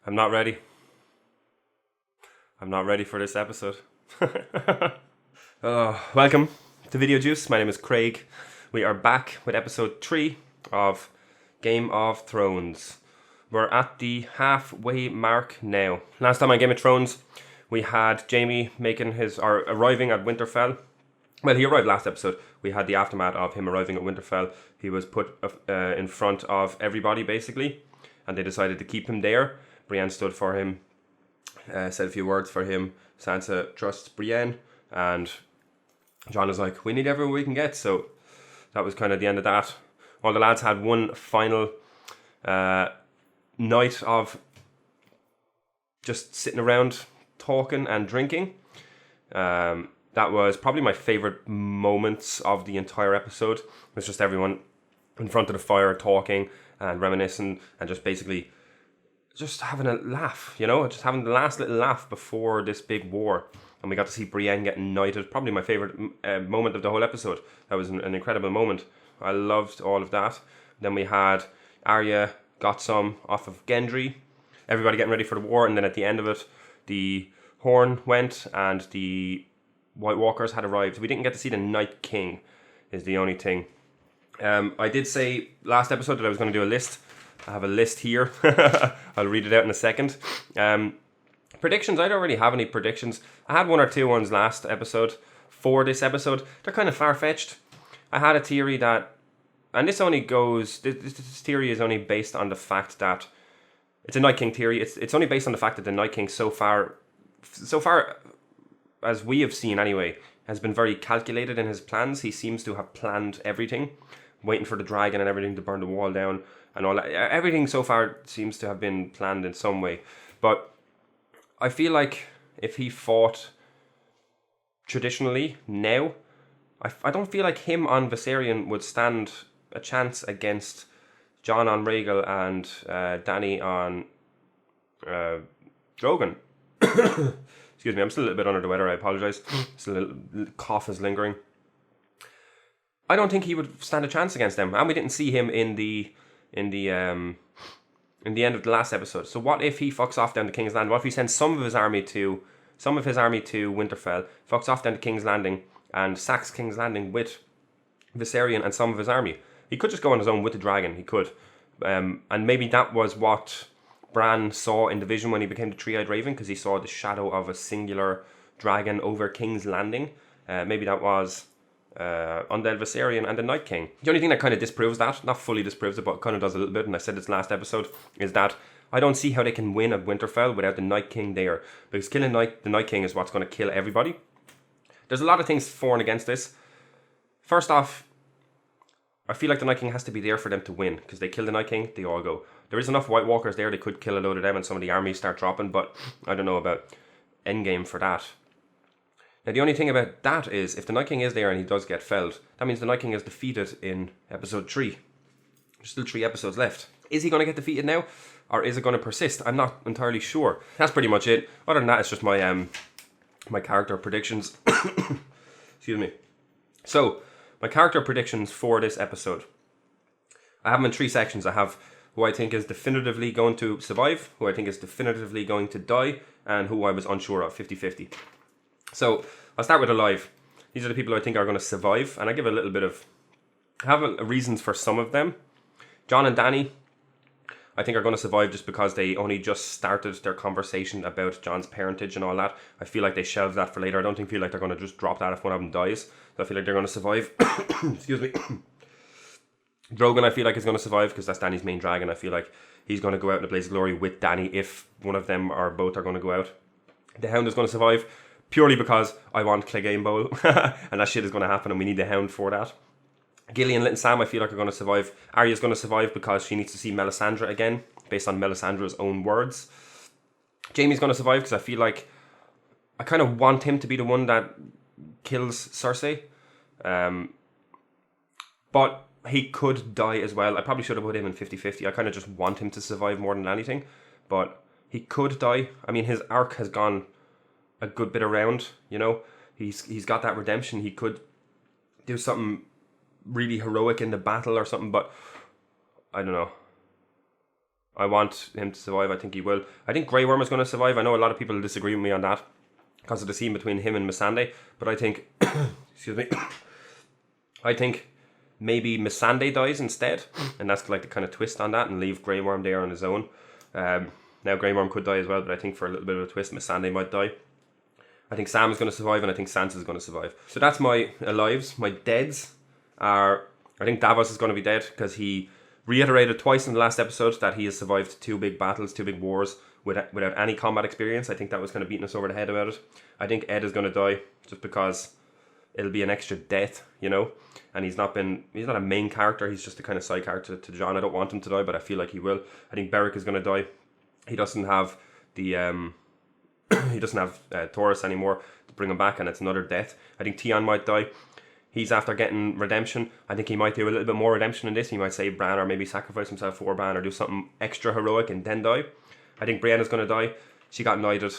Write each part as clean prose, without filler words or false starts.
I'm not ready. I'm not ready for this episode. Welcome to Video Juice. My name is Craig. We are back with episode 3 of Game of Thrones. We're at the halfway mark now. Last time on Game of Thrones, we had Jaime arriving at Winterfell. Well, he arrived last episode. We had the aftermath of him arriving at Winterfell. He was put in front of everybody, basically, and they decided to keep him there. Brienne stood for him, said a few words for him. Sansa trusts Brienne, and Jon is like, we need everyone we can get. So that was kind of the end of that. All the lads had one final night of just sitting around talking and drinking. That was probably my favourite moments of the entire episode. It was just everyone in front of the fire talking and reminiscing and just basically just having a laugh, just having the last little laugh before this big war. And we got to see Brienne getting knighted. Probably my favourite moment of the whole episode. That was an incredible moment. I loved all of that. Then we had Arya got some off of Gendry. Everybody getting ready for the war. And then at the end of it, the horn went and the White Walkers had arrived. We didn't get to see the Night King, is the only thing. I did say last episode that I was going to do a list. I have a list here. I'll read it out in a second. Predictions. I don't really have any predictions. I had one or two ones last episode. For this episode, they're kind of far-fetched. I had a theory that, and this theory is only based on the fact that it's a Night King theory. It's only based on the fact that the Night King so far as we have seen anyway, has been very calculated in his plans. He seems to have planned everything, waiting for the dragon and everything to burn the wall down and all that. Everything so far seems to have been planned in some way. But I feel like if he fought traditionally now, I don't feel like him on Viserion would stand a chance against Jon on Rhaegal and Dany on Drogon. Excuse me, I'm still a little bit under the weather, I apologise. Still a little cough is lingering. I don't think he would stand a chance against them. And we didn't see him in the end of the last episode. So what if he fucks off down to King's Landing? What if he sends some of his army to Winterfell, fucks off down to King's Landing, and sacks King's Landing with Viserion and some of his army? He could just go on his own with the dragon. He could. And maybe that was what Bran saw in the vision when he became the Three-Eyed Raven, because he saw the shadow of a singular dragon over King's Landing. Maybe that was Undead Viserion and the Night King. The only thing that kind of disproves that, not fully disproves it, but kind of does a little bit, and I said this last episode, is that I don't see how they can win at Winterfell without the Night King there. Because killing the Night King is what's going to kill everybody. There's a lot of things for and against this. First off, I feel like the Night King has to be there for them to win, because they kill the Night King, they all go. There is enough White Walkers there, they could kill a load of them and some of the armies start dropping, but I don't know about endgame for that. Now the only thing about that is, if the Night King is there and he does get felled, that means the Night King is defeated in episode 3. There's still 3 episodes left. Is he going to get defeated now, or is it going to persist? I'm not entirely sure. That's pretty much it. Other than that, it's just my my character predictions. Excuse me. So, my character predictions for this episode. I have them in 3 sections. I have who I think is definitively going to survive, who I think is definitively going to die, and who I was unsure of, 50-50. So, I'll start with alive. These are the people I think are going to survive, and I give a little bit of... I have reasons for some of them. Jon and Dany, I think, are going to survive just because they only just started their conversation about Jon's parentage and all that. I feel like they shelved that for later. I don't feel like they're going to just drop that if one of them dies. So I feel like they're going to survive. Excuse me. Drogon, I feel like, is going to survive because that's Dany's main dragon. I feel like he's going to go out in a blaze of glory with Dany if one of them or both are going to go out. The Hound is going to survive purely because I want Clegane Bowl. And that shit is going to happen and we need the Hound for that. Gilly and Sam, I feel like, are going to survive. Arya's going to survive because she needs to see Melisandre again, based on Melisandre's own words. Jaime's going to survive because I feel like I kind of want him to be the one that kills Cersei. But he could die as well. I probably should have put him in 50-50. I kind of just want him to survive more than anything. But he could die. I mean, his arc has gone a good bit around, He's got that redemption. He could do something really heroic in the battle or something, but I don't know. I want him to survive. I think he will. I think Grey Worm is going to survive. I know a lot of people disagree with me on that because of the scene between him and Missandei, but I think, excuse me, I think maybe Missandei dies instead, and that's like the kind of twist on that, and leave Grey Worm there on his own. Now Grey Worm could die as well, but I think for a little bit of a twist, Missandei might die. I think Sam is going to survive, and I think Sansa is going to survive. So that's my lives. My deads are, I think Davos is going to be dead because he reiterated twice in the last episode that he has survived 2 big battles, 2 big wars without any combat experience. I think that was kind of beating us over the head about it. I think Ed is going to die just because it'll be an extra death, you know. And he's not a main character. He's just a kind of side character to Jon. I don't want him to die, but I feel like he will. I think Beric is going to die. He doesn't have the he doesn't have Thoros anymore to bring him back, and it's another death. I think Tion might die. He's after getting redemption. I think he might do a little bit more redemption in this. He might save Bran or maybe sacrifice himself for Bran or do something extra heroic and then die. I think Brienne is going to die. She got knighted.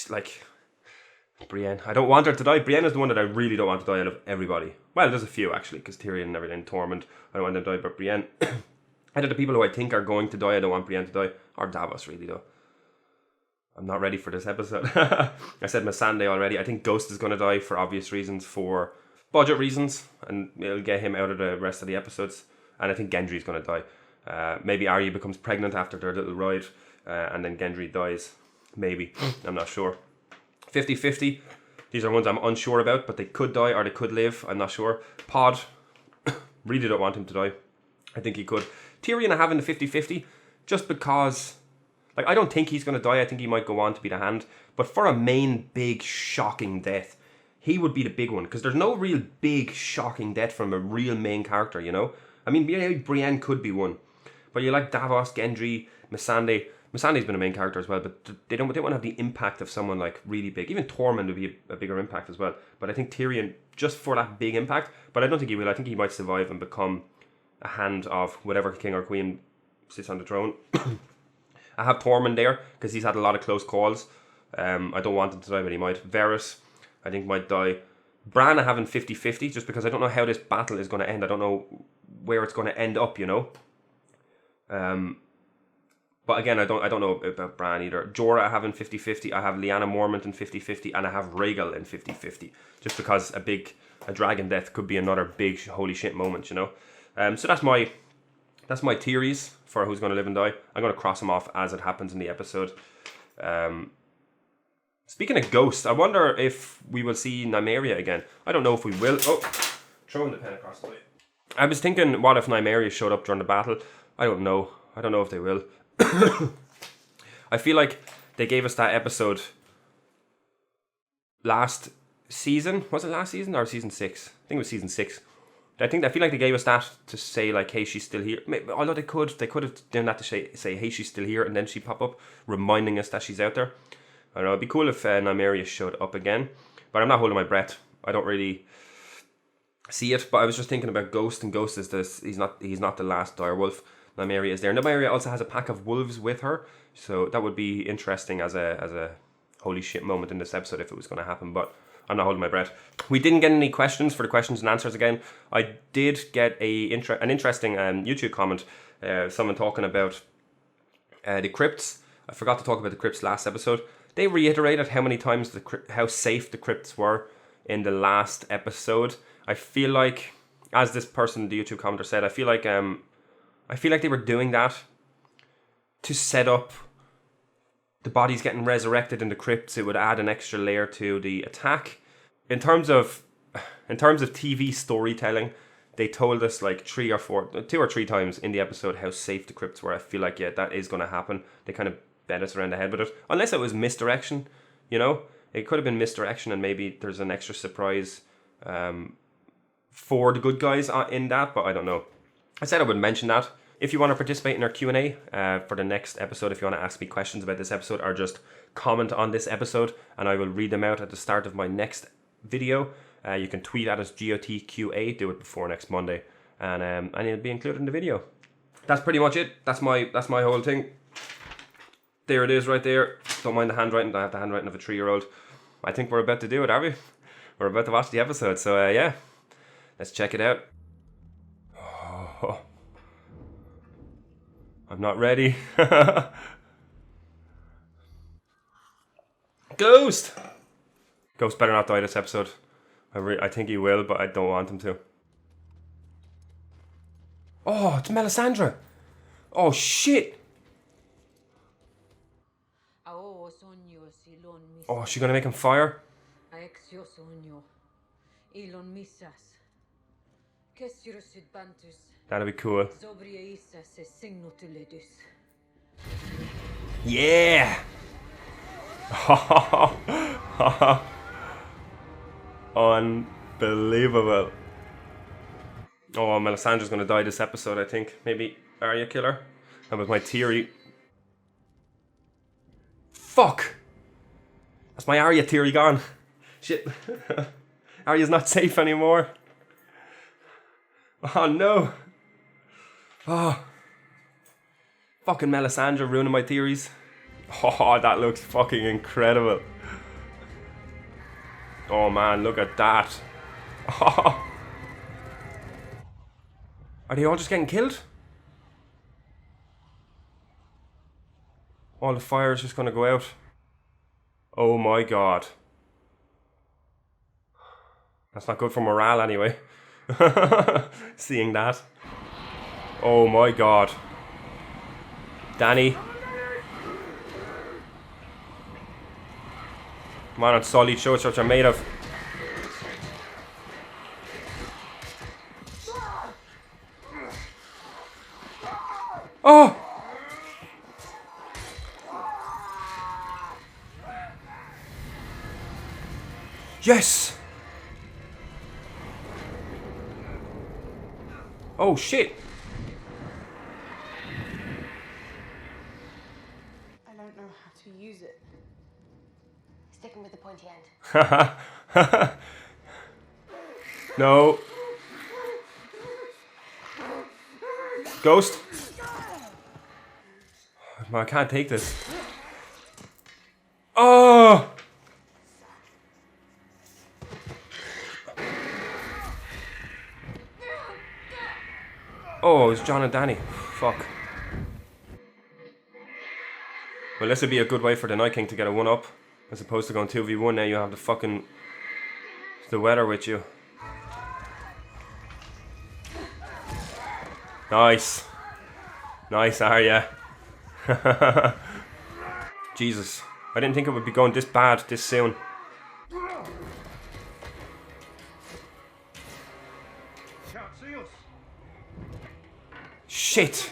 Like, Brienne. I don't want her to die. Brienne is the one that I really don't want to die out of everybody. Well, there's a few actually, because Tyrion and everything, Tormund, I don't want them to die, but Brienne. Out of the people who I think are going to die, I don't want Brienne to die. Or Davos, really, though. I'm not ready for this episode. I said Missandei already. I think Ghost is going to die for obvious reasons, for budget reasons, and it'll get him out of the rest of the episodes. And I think Gendry is going to die. Maybe Arya becomes pregnant after their little ride, and then Gendry dies. Maybe. I'm not sure. 50-50. These are ones I'm unsure about, but they could die or they could live. I'm not sure. Pod. Really don't want him to die. I think he could. Tyrion I have in the 50-50, just because, like, I don't think he's going to die. I think he might go on to be the Hand. But for a main, big, shocking death, he would be the big one. Because there's no real big, shocking death from a real main character, you know? I mean, Brienne could be one. But you like Davos, Gendry, Missandei. Missandei's been a main character as well, but they don't want to have the impact of someone like really big. Even Tormund would be a bigger impact as well. But I think Tyrion, just for that big impact, but I don't think he will. I think he might survive and become a Hand of whatever king or queen sits on the throne. I have Tormund there because he's had a lot of close calls. I don't want him to die, but he might. Varys, I think, might die. Bran I have in 50-50 just because I don't know how this battle is going to end. I don't know where it's going to end up, you know. But again, I don't know about Bran either. Jorah I have in 50-50. I have Lyanna Mormont in 50-50, and I have Rhaegal in 50-50. Just because a dragon death could be another big holy shit moment, you know. So that's my theories for who's going to live and die. I'm going to cross them off as it happens in the episode. Speaking of ghosts, I wonder if we will see Nymeria again. I don't know if we will. Oh, throwing the pen across the way. I was thinking, what if Nymeria showed up during the battle? I don't know. I don't know if they will. I feel like they gave us that episode last season. Was it last season or season 6? I think it was season 6. I feel like they gave us that to say like, hey, she's still here. Although they could have done that to say, hey, she's still here, and then she pop up, reminding us that she's out there. I don't know. It'd be cool if Nymeria showed up again, but I'm not holding my breath. I don't really see it. But I was just thinking about Ghost, and Ghost is this. He's not the last direwolf. Nymeria is there. Nymeria also has a pack of wolves with her, so that would be interesting as a holy shit moment in this episode if it was going to happen. But I'm not holding my breath. We didn't get any questions for the questions and answers again. I did get an interesting YouTube comment. Someone talking about the crypts. I forgot to talk about the crypts last episode. They reiterated how many times how safe the crypts were in the last episode. I feel like, as this person, the YouTube commenter said, I feel like they were doing that to set up the bodies getting resurrected in the crypts. It would add an extra layer to the attack. In terms of TV storytelling, they told us like 2 or 3 times in the episode how safe the crypts were. I feel like, yeah, that is going to happen. They kind of bet us around the head with it. Unless it was misdirection, you know? It could have been misdirection, and maybe there's an extra surprise for the good guys in that, but I don't know. I said I would mention that. If you want to participate in our Q&A for the next episode, if you want to ask me questions about this episode or just comment on this episode, and I will read them out at the start of my next video, you can tweet at us GOTQA, do it before next Monday, and it'll be included in the video. That's pretty much it. That's my whole thing. There it is right there. Don't mind the handwriting. I have the handwriting of a 3-year-old. I think we're about to do it, are we? We're about to watch the episode, so yeah, let's check it out. I'm not ready. Ghost! Ghost better not die this episode. I think he will, but I don't want him to. Oh, it's Melisandre! Oh, shit! Oh, is she gonna make him fire? That'd be cool. Yeah! Unbelievable. Oh, Melisandre's gonna die this episode, I think. Maybe Arya kill her? That was my theory. Fuck! That's my Arya theory gone. Shit. Arya's not safe anymore. Oh no. Oh. Fucking Melisandre ruining my theories. Oh, that looks fucking incredible. Oh man, look at that. Oh. Are they all just getting killed? All the fire is just gonna go out. Oh my god. That's not good for morale anyway. Seeing that. Oh my god. Dany. Come on, Sully, show us what you're made of. Oh! Yes! Oh shit! I don't know how to use it. Sticking with the pointy end. No. Ghost? I can't take this. Oh! Oh, it's Jon and Dany. Fuck. Well, this would be a good way for the Night King to get a 1-up. As opposed to going 2v1 now, you have the weather with you. Nice. Nice, Arya. Jesus. I didn't think it would be going this bad this soon. Shit.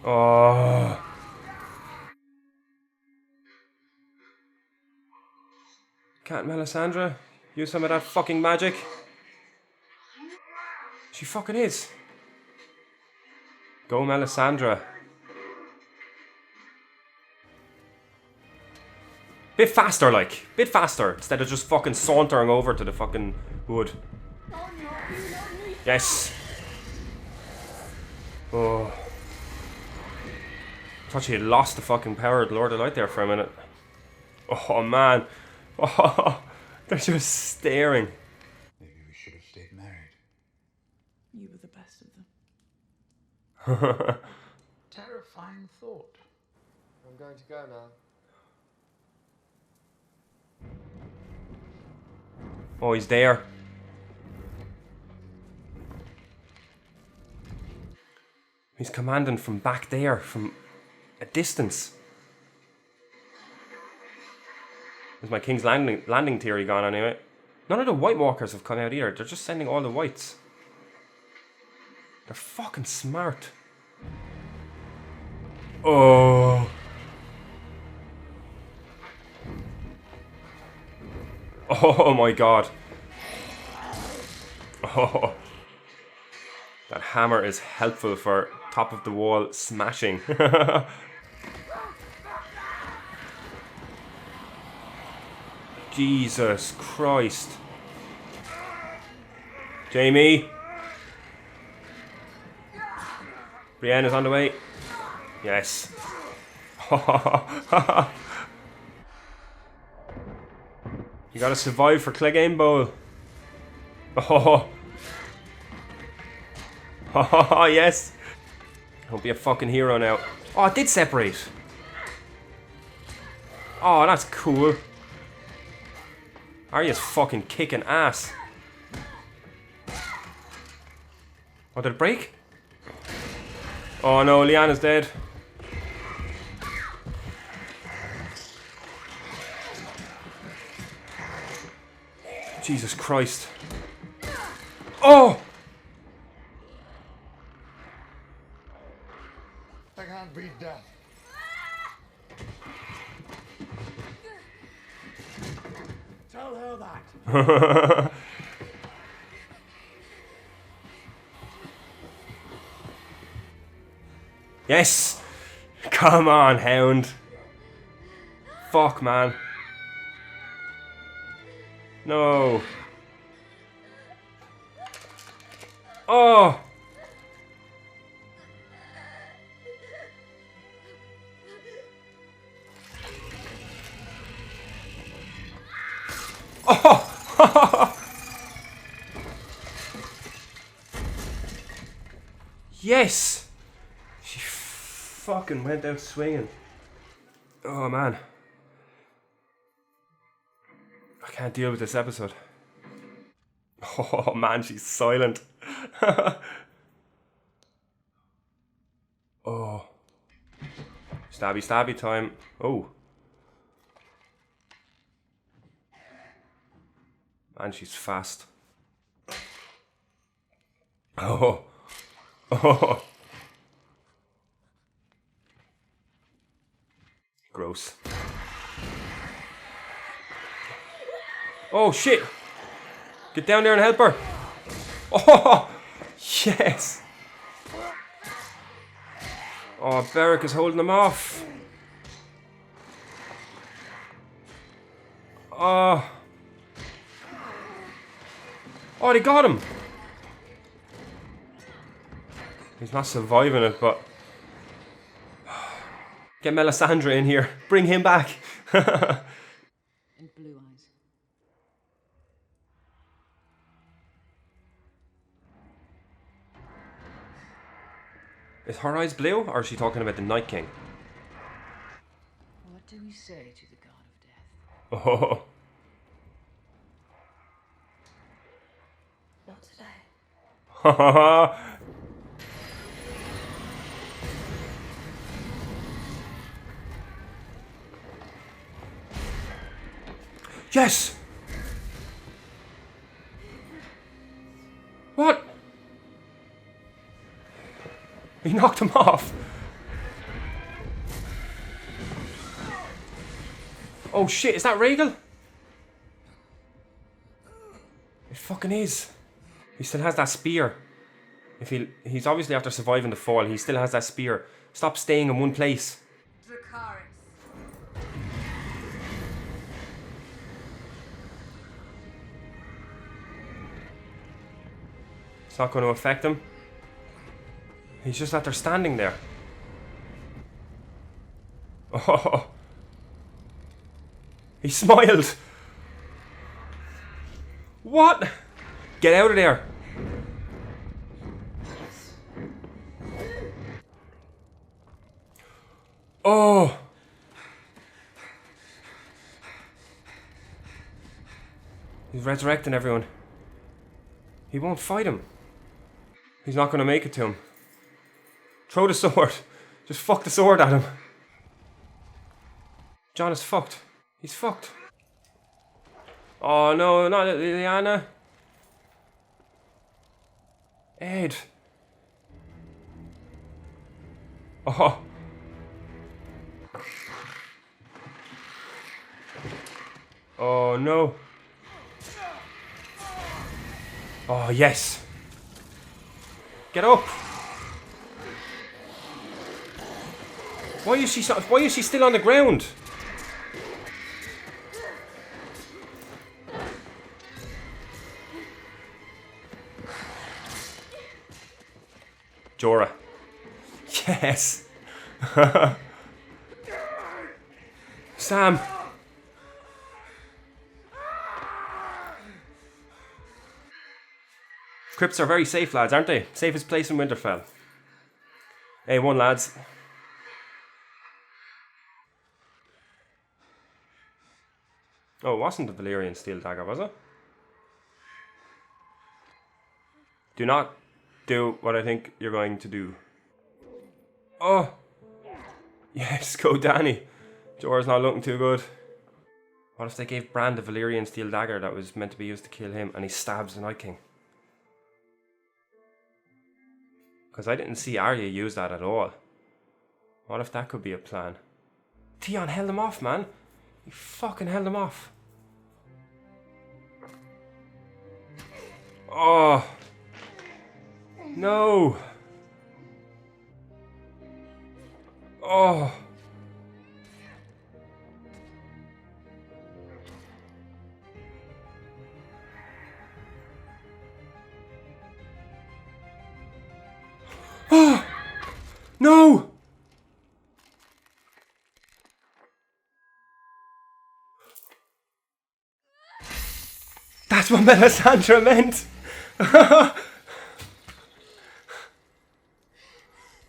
Oh. Can't Melisandre use some of that fucking magic? She fucking is. Go Melisandre. Bit faster, like. Bit faster. Instead of just fucking sauntering over to the fucking wood. Yes. Oh. I thought she had lost the fucking power of the Lord of Light there for a minute. Oh man. Oh, they're just staring. Maybe we should have stayed married. You were the best of them. Terrifying thought. I'm going to go now. Oh, he's there. He's commanding from back there, from a distance. Is my King's Landing theory gone anyway? None of the White Walkers have come out either. They're just sending all the whites. They're fucking smart. Oh. Oh my god. Oh. That hammer is helpful for top of the wall smashing. Jesus Christ. Jaime. Brienne is on the way. Yes. You gotta survive for Clegane Bowl. Oh. Oh, yes. Don't be a fucking hero now. Oh, it did separate. Oh, that's cool. Arya's fucking kicking ass. Oh, did it break? Oh no, Lyanna's dead. Jesus Christ. Oh! I can't beat death. Tell her that. Yes! Come on, Hound. Fuck, man. No. Oh! Oh! Yes! She fucking went out swinging. Oh, man. I can't deal with this episode. Oh, man, she's silent. Oh. Stabby, stabby time. Oh. Man, she's fast. Oh. Oh. Gross. Oh, shit. Get down there and help her. Oh, yes. Oh, Beric is holding them off. Oh. Oh, they got him. He's not surviving it, but... Get Melisandre in here. Bring him back. And blue eyes. Is her eyes blue, or is she talking about the Night King? What do we say to the god of death? Oh. Not today. Yes! What? He knocked him off. Oh shit, is that Rhaegal? It fucking is. He still has that spear. If he's obviously after surviving the fall, he still has that spear. Stop staying in one place. Dracarys. It's not going to affect him. He's just after standing there. Oh. He smiled. What? Get out of there. Oh. He's resurrecting everyone. He won't fight him. He's not going to make it to him. Throw the sword. Just fuck the sword at him. Jon is fucked. He's fucked. Oh no, not Lyanna. Ed. Oh. Oh no. Oh yes. Get up. Why is she still on the ground? Jorah. Yes. Sam. Crypts are very safe, lads, aren't they? Safest place in Winterfell. A1, lads. Oh, it wasn't the Valyrian steel dagger, was it? Do not do what I think you're going to do. Oh! Yes, go Danny. Jorah's not looking too good. What if they gave Bran the Valyrian steel dagger that was meant to be used to kill him and he stabs the Night King? Because I didn't see Arya use that at all. What if that could be a plan? Theon held him off, man. He fucking held him off. Oh. No. Oh. Oh. No. That's what Melisandre meant.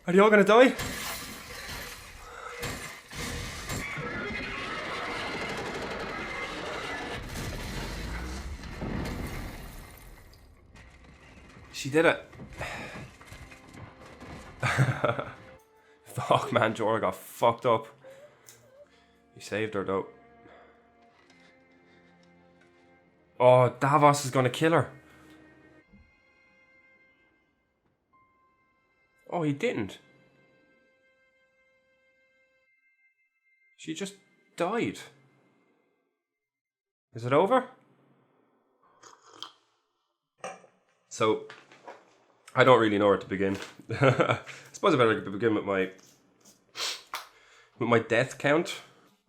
Are they all gonna die? She did it. Fuck, man, Jorah got fucked up. He saved her though. Oh, Davos is gonna kill her. Oh, he didn't. She just died. Is it over? So, I don't really know where to begin. I suppose I better begin with my death count.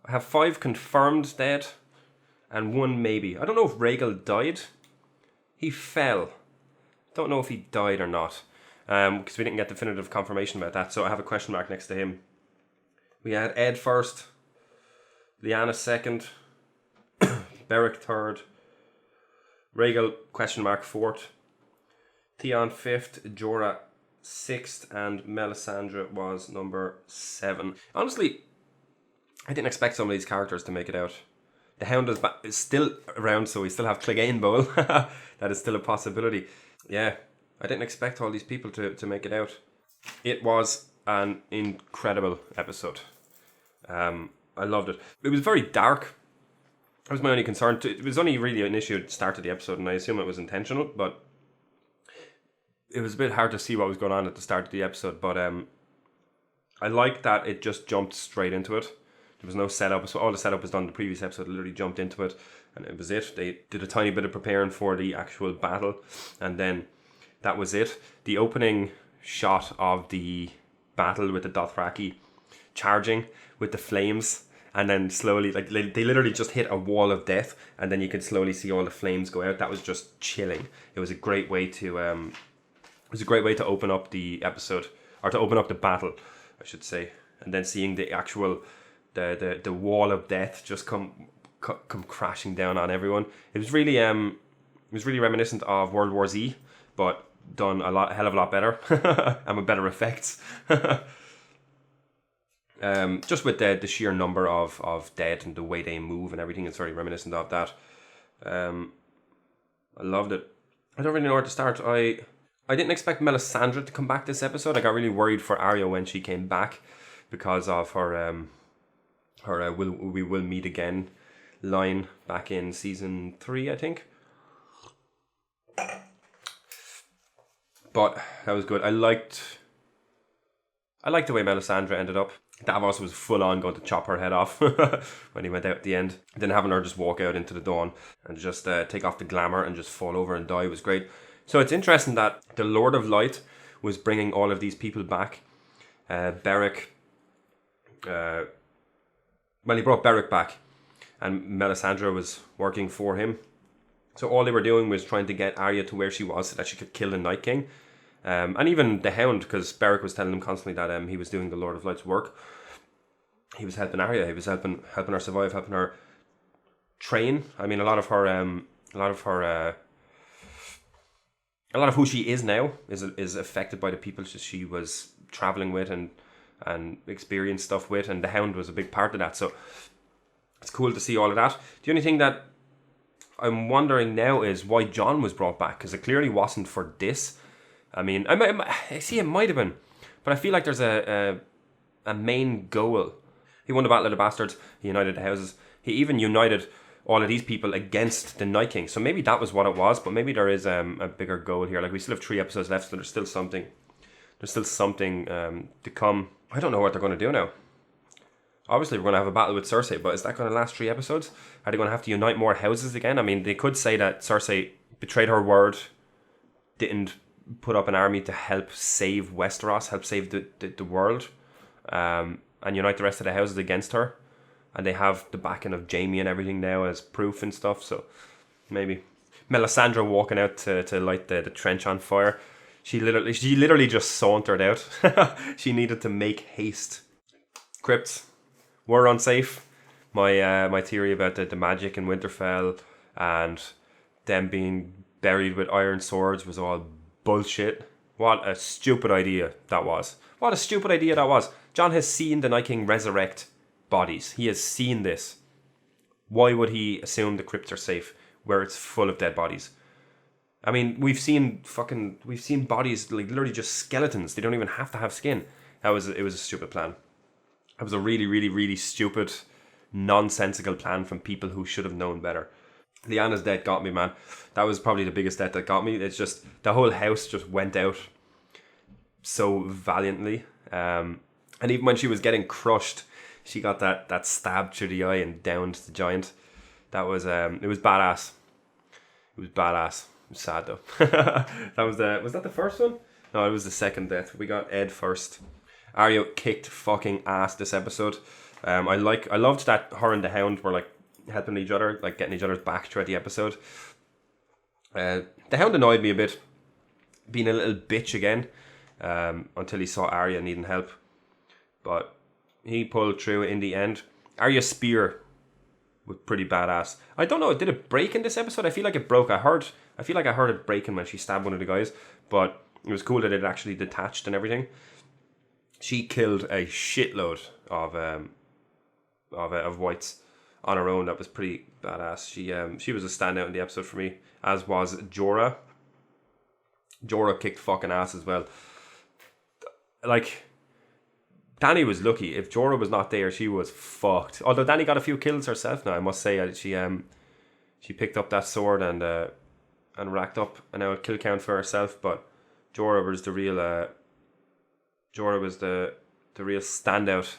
I have 5 confirmed dead and 1 maybe. I don't know if Rhaegal died. He fell. Don't know if he died or not. Because we didn't get definitive confirmation about that, so I have a question mark next to him. We had Ed first, Lyanna second, Beric third, Rhaegal question mark fourth, Theon fifth, Jorah sixth, and Melisandre was number 7. Honestly, I didn't expect some of these characters to make it out. The Hound is still around, so we still have Clegane Bowl. That is still a possibility. Yeah. I didn't expect all these people to make it out. It was an incredible episode. I loved it. It was very dark. That was my only concern. It was only really an issue at the start of the episode, and I assume it was intentional, but it was a bit hard to see what was going on at the start of the episode. But I liked that it just jumped straight into it. There was no setup. So all the setup was done in the previous episode. Literally jumped into it, and it was it. They did a tiny bit of preparing for the actual battle, and then that was it. The opening shot of the battle with the Dothraki charging with the flames, and then slowly, like they literally just hit a wall of death, and then you could slowly see all the flames go out. That was just chilling. It was a great way to open up the episode, or to open up the battle, I should say. And then seeing the actual the wall of death just come crashing down on everyone. It was really reminiscent of World War Z, but done a hell of a lot better and with better effects. Just with the sheer number of dead and the way they move and everything, it's very reminiscent of that. I loved it. I don't really know where to start. I didn't expect Melisandre to come back this episode. I got really worried for Arya when she came back because of her we will meet again line back in season 3, I think. But that was good. I liked the way Melisandre ended up. Davos was full on going to chop her head off when he went out at the end. Then having her just walk out into the dawn and just take off the glamour and just fall over and die was great. So it's interesting that the Lord of Light was bringing all of these people back. Beric, he brought Beric back, and Melisandre was working for him. So all they were doing was trying to get Arya to where she was so that she could kill the Night King. And even the Hound, because Beric was telling him constantly that he was doing the Lord of Light's work. He was helping Arya. He was helping her survive, helping her train. I mean, a lot of her a lot of who she is now is affected by the people she was traveling with and experienced stuff with, and the Hound was a big part of that. So it's cool to see all of that. The only thing that I'm wondering now is why John was brought back, because it clearly wasn't for this. I mean, I see it might have been, but I feel like there's a main goal. He won the Battle of the Bastards. He united the houses. He even united all of these people against the Night King. So maybe that was what it was, but maybe there is a bigger goal here. Like, we still have 3 episodes left, so there's still something. There's still something to come. I don't know what they're going to do now. Obviously, we're going to have a battle with Cersei, but is that going to last 3 episodes? Are they going to have to unite more houses again? I mean, they could say that Cersei betrayed her word, didn't put up an army to help save Westeros, help save the world, and unite the rest of the houses against her. And they have the backing of Jaime and everything now as proof and stuff, so maybe. Melisandre walking out to light the trench on fire. She literally just sauntered out. She needed to make haste. Crypts were unsafe. My theory about the magic in Winterfell and them being buried with iron swords was all bullshit. What a stupid idea that was. What a stupid idea that was. Jon has seen the Night King resurrect bodies. He has seen this. Why would he assume the crypts are safe where it's full of dead bodies? I mean, we've seen bodies, like, literally just skeletons. They don't even have to have skin. It was a stupid plan. It was a really, really, really stupid, nonsensical plan from people who should have known better. Lyanna's death got me, man. That was probably the biggest death that got me. It's just, the whole house just went out so valiantly. And even when she was getting crushed, she got that stab through the eye and downed the giant. That was, it was badass. It was badass. It was sad though. Was that the first one? No, it was the second death. We got Ed first. Arya kicked fucking ass this episode. I loved that her and the Hound were like helping each other, like getting each other's back throughout the episode. The Hound annoyed me a bit, being a little bitch again, until he saw Arya needing help. But he pulled through in the end. Arya's spear was pretty badass. I don't know, did it break in this episode? I feel like it broke. I feel like I heard it breaking when she stabbed one of the guys, but it was cool that it actually detached and everything. She killed a shitload of whites on her own. That was pretty badass. She was a standout in the episode for me, as was Jorah. Jorah kicked fucking ass as well. Like, Dany was lucky. If Jorah was not there, she was fucked. Although Dany got a few kills herself now, I must say. She picked up that sword and racked up a kill count for herself. But Jorah was the real real standout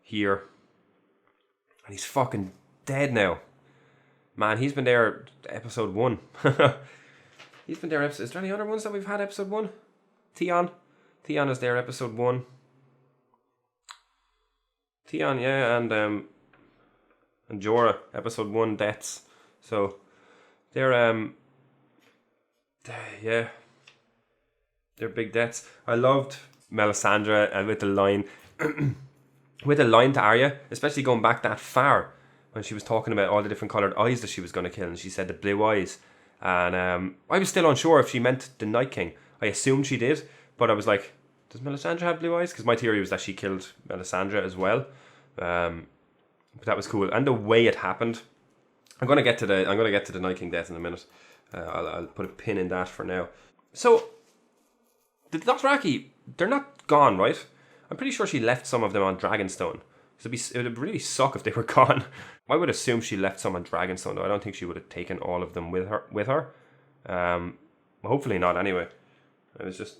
here. And he's fucking dead now. Man, he's been there episode 1. He's been there. Is there any other ones that we've had episode 1? Theon is there episode 1. Theon, yeah, and Jorah, episode 1 deaths. So they're big deaths. I loved Melisandre and with the line to Arya, especially going back that far when she was talking about all the different coloured eyes that she was going to kill, and she said the blue eyes. And I was still unsure if she meant the Night King. I assumed she did, but I was like, does Melisandre have blue eyes? Because my theory was that she killed Melisandre as well. But that was cool, and the way it happened. I'm gonna get to the Night King death in a minute. I'll put a pin in that for now. So the Dothraki, they're not gone, right? I'm pretty sure she left some of them on Dragonstone. So it would really suck if they were gone. I would assume she left some on Dragonstone, though. I don't think she would have taken all of them with her. Hopefully not. Anyway, I was just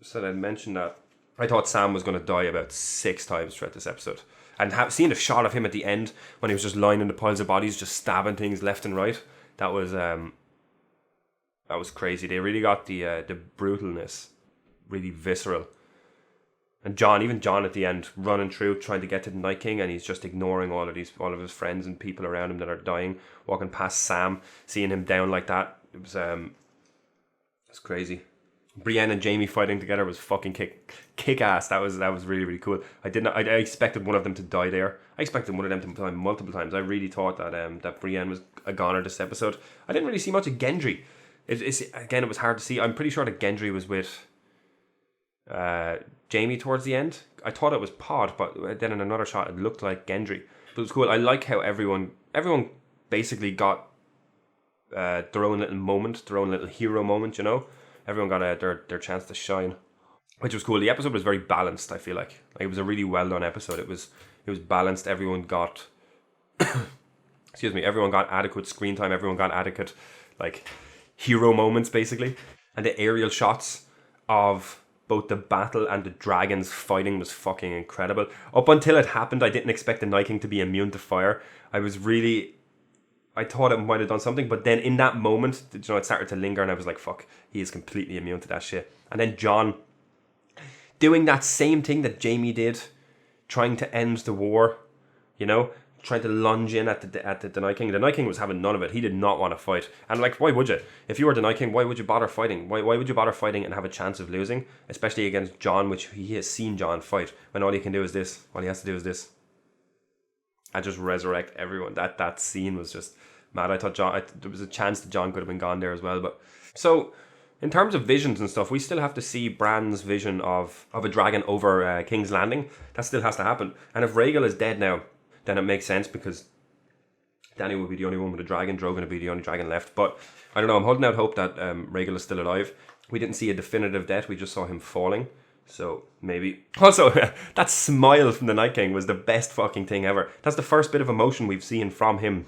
said I'd mention that. I thought Sam was going to die about 6 times throughout this episode. And seeing the shot of him at the end when he was just lying in the piles of bodies, just stabbing things left and right, that was crazy. They really got the brutalness really visceral. And even Jon at the end, running through, trying to get to the Night King, and he's just ignoring all of his friends and people around him that are dying, walking past Sam, seeing him down like that. It was crazy. Brienne and Jaime fighting together was fucking kick ass. That was really, really cool. I expected one of them to die there. I expected one of them to die multiple times. I really thought that Brienne was a goner this episode. I didn't really see much of Gendry. It's again, it was hard to see. I'm pretty sure that Gendry was with Jamie towards the end. I thought it was Pod, but then in another shot it looked like Gendry. But it was cool. I like how everyone basically got their own little moment, their own little hero moment, you know? Everyone got their chance to shine, which was cool. The episode was very balanced, I feel like it was a really well done episode. It was balanced. Everyone got everyone got adequate screen time, everyone got adequate like hero moments basically. And the aerial shots of both the battle and the dragons fighting was fucking incredible. Up until it happened, I didn't expect the Night King to be immune to fire. I thought it might have done something, but then in that moment, you know, it started to linger and I was like, fuck, he is completely immune to that shit. And then Jon doing that same thing that Jamie did, trying to end the war, you know, trying to lunge in at the Night King. The Night King was having none of it. He did not want to fight. And like, why would you? If you were the Night King, why would you bother fighting? Why would you bother fighting and have a chance of losing? Especially against Jon, which he has seen Jon fight, when all he can do is this. All he has to do is this. And just resurrect everyone. That scene was just mad. I thought there was a chance that Jon could have been gone there as well. But so, in terms of visions and stuff, we still have to see Bran's vision of a dragon over King's Landing. That still has to happen. And if Rhaegal is dead now, then it makes sense because Dany will be the only one with a dragon. Drogon will be the only dragon left. But I don't know. I'm holding out hope that Rhaegal is still alive. We didn't see a definitive death. We just saw him falling. So maybe. Also, that smile from the Night King was the best fucking thing ever. That's the first bit of emotion we've seen from him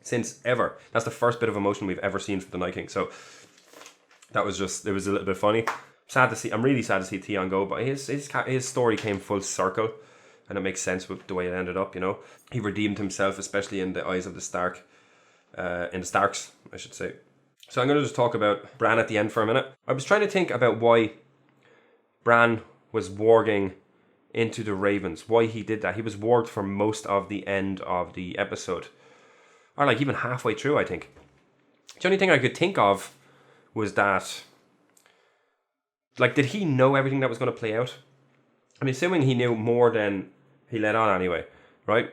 since ever. That's the first bit of emotion we've ever seen from the Night King. So that was just, it was a little bit funny. Sad to see. I'm really sad to see Theon go, but his story came full circle. And it makes sense with the way it ended up, you know. He redeemed himself, especially in the eyes of the Starks, I should say. So I'm going to just talk about Bran at the end for a minute. I was trying to think about why Bran was warging into the Ravens, why he did that. He was warged for most of the end of the episode, or like even halfway through, I think. The only thing I could think of was that, like, did he know everything that was going to play out? I'm assuming he knew more than he let on anyway, right?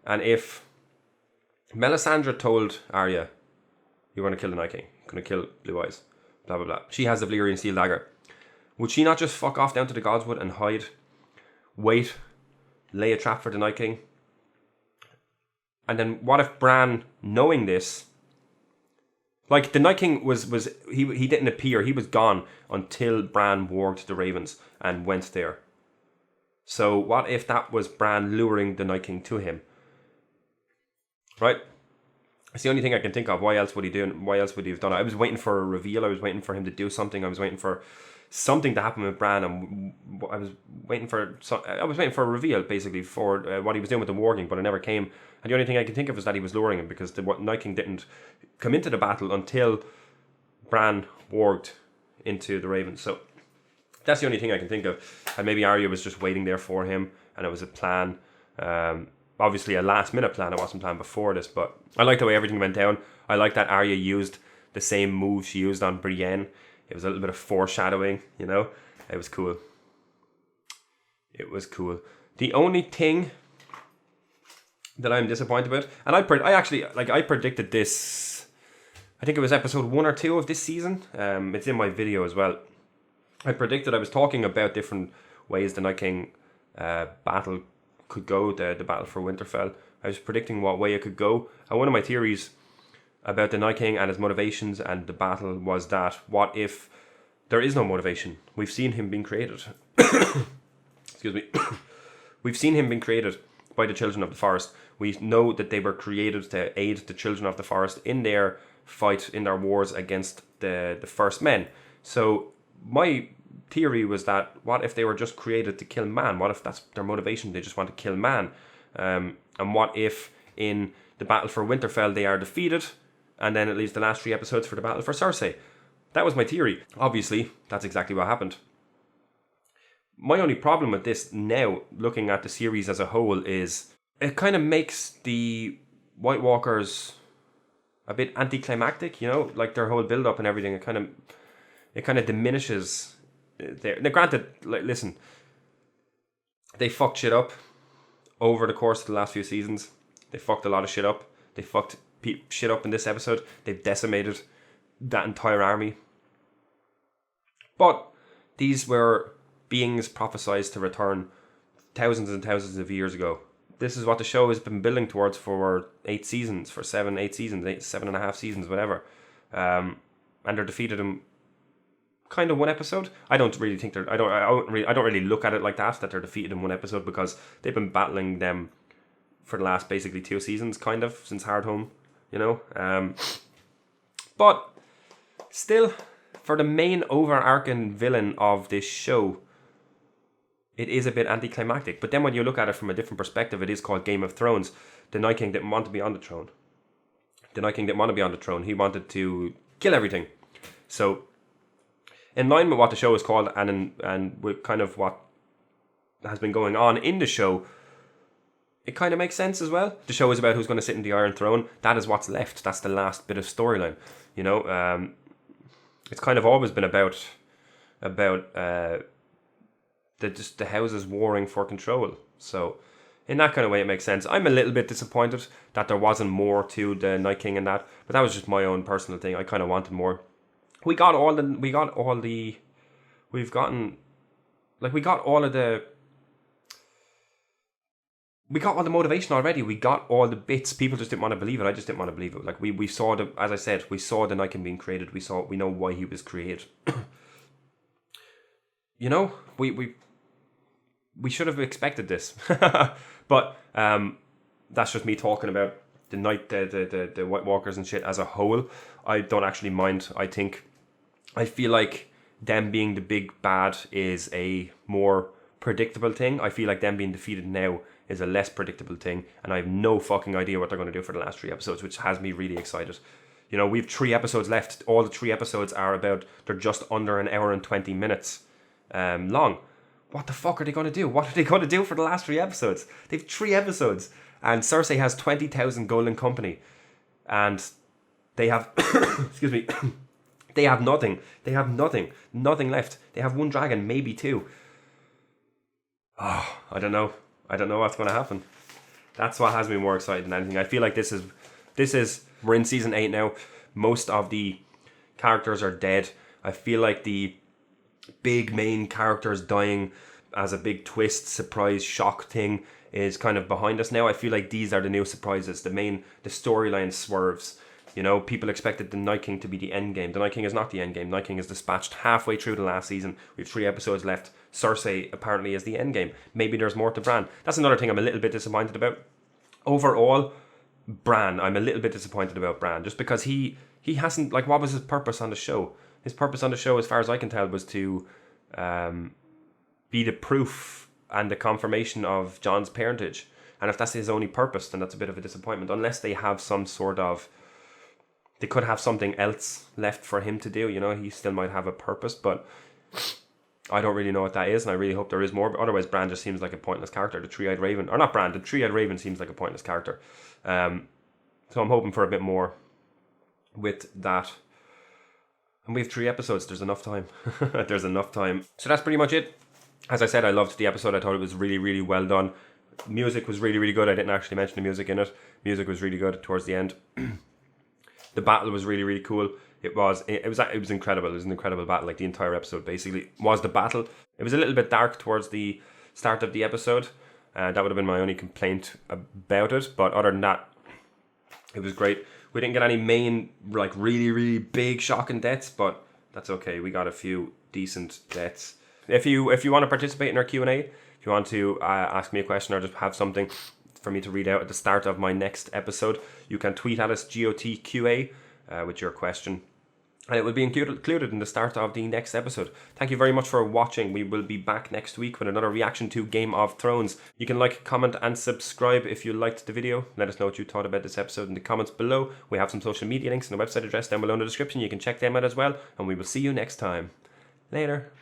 And if Melisandre told Arya, you're going to kill the Night King, you're going to kill Blue Eyes, blah, blah, blah. She has the Valyrian steel dagger. Would she not just fuck off down to the Godswood and hide, wait, lay a trap for the Night King? And then what if Bran, knowing this, like the Night King he didn't appear, he was gone until Bran warged the Ravens and went there. So what if that was Bran luring the Night King to him? Right? It's the only thing I can think of. Why else would he do? Why else would he have done it? I was waiting for a reveal. I was waiting for him to do something. I was waiting for something to happen with Bran, and I was waiting for a reveal basically for what he was doing with the warging, but it never came. And the only thing I can think of is that he was luring him, because the Night King didn't come into the battle until Bran warged into the Ravens. So that's the only thing I can think of. And maybe Arya was just waiting there for him, and it was a plan. Obviously a last minute plan. It wasn't planned before this, but I like the way everything went down. I like that Arya used the same move she used on Brienne. It was a little bit of foreshadowing, you know. It was cool. It was cool. The only thing that I'm disappointed about, and I predicted this, I think it was episode 1 or 2 of this season. It's in my video as well. I predicted, I was talking about different ways the Night King battle could go, the battle for Winterfell. I was predicting what way it could go. And one of my theories about the Night King and his motivations and the battle was that, what if there is no motivation? We've seen him being created. Excuse me. We've seen him being created by the Children of the Forest. We know that they were created to aid the Children of the Forest in their fight, in their wars against the First Men. So my theory was that, what if they were just created to kill man? What if that's their motivation? They just want to kill man. And what if in the battle for Winterfell they are defeated, and then it leaves the last 3 episodes for the battle for Cersei? That was my theory. Obviously, that's exactly what happened. My only problem with this now, looking at the series as a whole, is it kind of makes the White Walkers a bit anticlimactic, you know, like their whole build up and everything. It kind of diminishes their. Now, granted, like, listen, they fucked shit up over the course of the last few seasons. They fucked a lot of shit up. They fucked shit up in this episode. They've decimated that entire army. But these were beings prophesized to return thousands and thousands of years ago. This is what the show has been building towards for 8 seasons, for 7-8 seasons, 7.5 seasons, whatever. And they're defeated in kind of one episode. I don't really think I don't really look at it like that they're defeated in one episode, because they've been battling them for the last basically 2 seasons, kind of, since Hard Home, you know. But still, for the main overarching villain of this show, it is a bit anticlimactic. But then when you look at it from a different perspective, it is called Game of Thrones. The Night King didn't want to be on the throne. He wanted to kill everything. So, in line with what the show is called, and with kind of what has been going on in the show, it kind of makes sense as well. The show is about who's going to sit in the Iron Throne. That is what's left. That's the last bit of storyline. You know, it's kind of always been about the houses warring for control. So in that kind of way, it makes sense. I'm a little bit disappointed that there wasn't more to the Night King in that, but that was just my own personal thing. I kind of wanted more. We got all the motivation already. We got all the bits. People just didn't want to believe it. I just didn't want to believe it. Like we saw as I said, we saw the Night King being created. We know why he was created. You know, we should have expected this. But that's just me talking about the White Walkers and shit as a whole. I don't actually mind. I feel like them being the big bad is a more predictable thing. I feel like them being defeated now is a less predictable thing, and I have no fucking idea what they're going to do for the last 3 episodes, which has me really excited. You know, we've 3 episodes left. All the 3 episodes they're just under an hour and 20 minutes long. What the fuck are they going to do? What are they going to do for the last 3 episodes? They've 3 episodes, and Cersei has 20,000 golden company, and they have excuse me, they have nothing. Nothing left. They have 1 dragon, maybe 2. Oh, I don't know what's going to happen. That's what has me more excited than anything. I feel like this is we're in season 8 now. Most of the characters are dead. I feel like the big main characters dying as a big twist, surprise, shock thing is kind of behind us now. I feel like these are the new surprises. The storyline swerves. You know, people expected the Night King to be the end game. The Night King is not the end game. Night King is dispatched halfway through the last season. We have 3 episodes left. Cersei apparently is the end game. Maybe there's more to Bran. That's another thing I'm a little bit disappointed about. Overall, Bran, I'm a little bit disappointed about Bran, just because he hasn't, like, what was his purpose on the show? His purpose on the show, as far as I can tell, was to be the proof and the confirmation of Jon's parentage. And if that's his only purpose, then that's a bit of a disappointment. Unless they have some sort of... They could have something else left for him to do, you know? He still might have a purpose, but I don't really know what that is, and I really hope there is more. But otherwise, Bran just seems like a pointless character. The Three-Eyed Raven... Or not Bran, the Three-Eyed Raven seems like a pointless character. So I'm hoping for a bit more with that. And we have 3 episodes. There's enough time. There's enough time. So that's pretty much it. As I said, I loved the episode. I thought it was really, really well done. Music was really, really good. I didn't actually mention the music in it. Music was really good towards the end. The battle was really, really cool. It was incredible. It was an incredible battle. Like, the entire episode basically was the battle. It was a little bit dark towards the start of the episode. That would have been my only complaint about it. But other than that, it was great. We didn't get any main, like, really, really big shocking deaths, but that's okay. We got a few decent deaths. If you want to participate in our Q&A, if you want to ask me a question or just have something for me to read out at the start of my next episode, you can tweet at us GOTQA with your question, and it will be included in the start of the next episode. Thank you very much for watching. We will be back next week with another reaction to Game of Thrones. You can like, comment and subscribe if you liked the video. Let us know what you thought about this episode in the comments below. We have some social media links and a website address down below in the description. You can check them out as well, and we will see you next time. Later.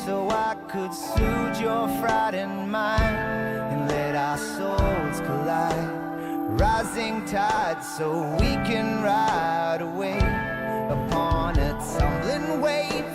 So I could soothe your frightened mind and let our souls collide. Rising tide so we can ride away upon a tumbling wave.